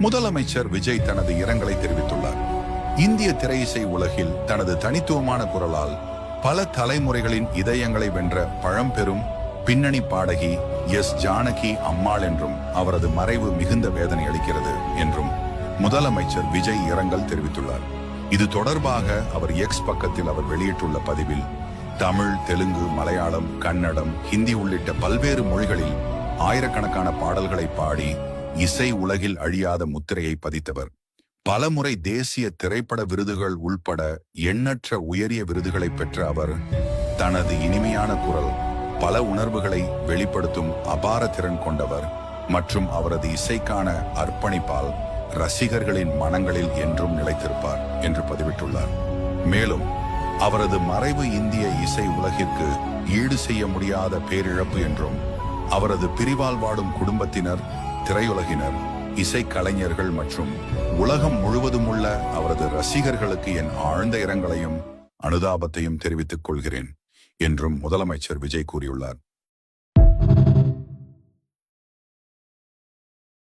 முதலமைச்சர் விஜய் தனது இரங்கலை தெரிவித்துள்ளார். இந்திய திரையிசை உலகில் தனது தனித்துவமான குரலால் பல தலைமுறைகளின் இதயங்களை வென்ற பழம்பெரும் பின்னணி பாடகி எஸ் ஜானகி அம்மாள் என்றும் அவரது மறைவு மிகுந்த வேதனை அளிக்கிறது என்றும் முதலமைச்சர் விஜய் இரங்கல் தெரிவித்துள்ளார். இது தொடர்பாக அவர் எக்ஸ் பக்கத்தில் அவர் வெளியிட்டுள்ள பதிவில், தமிழ், தெலுங்கு, மலையாளம், கன்னடம், ஹிந்தி உள்ளிட்ட பல்வேறு மொழிகளில் ஆயிரக்கணக்கான பாடல்களை பாடி இசை உலகில் அழியாத முத்திரையை பதித்தவர். பலமுறை தேசிய திரைப்பட விருதுகள் உள்பட எண்ணற்ற உயரிய விருதுகளை பெற்ற அவர் தனது இனிமையான குரல், பல உணர்வுகளை வெளிப்படுத்தும் அபார திறன் கொண்டவர் மற்றும் அவரது இசைக்கான அர்ப்பணிப்பால் ரசிகர்களின் மனங்களில் என்றும் நிலைத்திருப்பார் என்று பதிவிட்டுள்ளார். மேலும் அவரது மறைவு இந்திய இசை உலகிற்கு ஈடு செய்ய முடியாத பேரிழப்பு என்றும் அவரது பிரிவால் வாடும் குடும்பத்தினர், திரையுலகினர், இசைக்கலைஞர்கள் மற்றும் உலகம் முழுவதும் உள்ள அவரது ரசிகர்களுக்கு என் ஆழ்ந்த இரங்கலையும் அனுதாபத்தையும் தெரிவித்துக் கொள்கிறேன் என்றும் முதலமைச்சர் விஜய் கூறியுள்ளார்.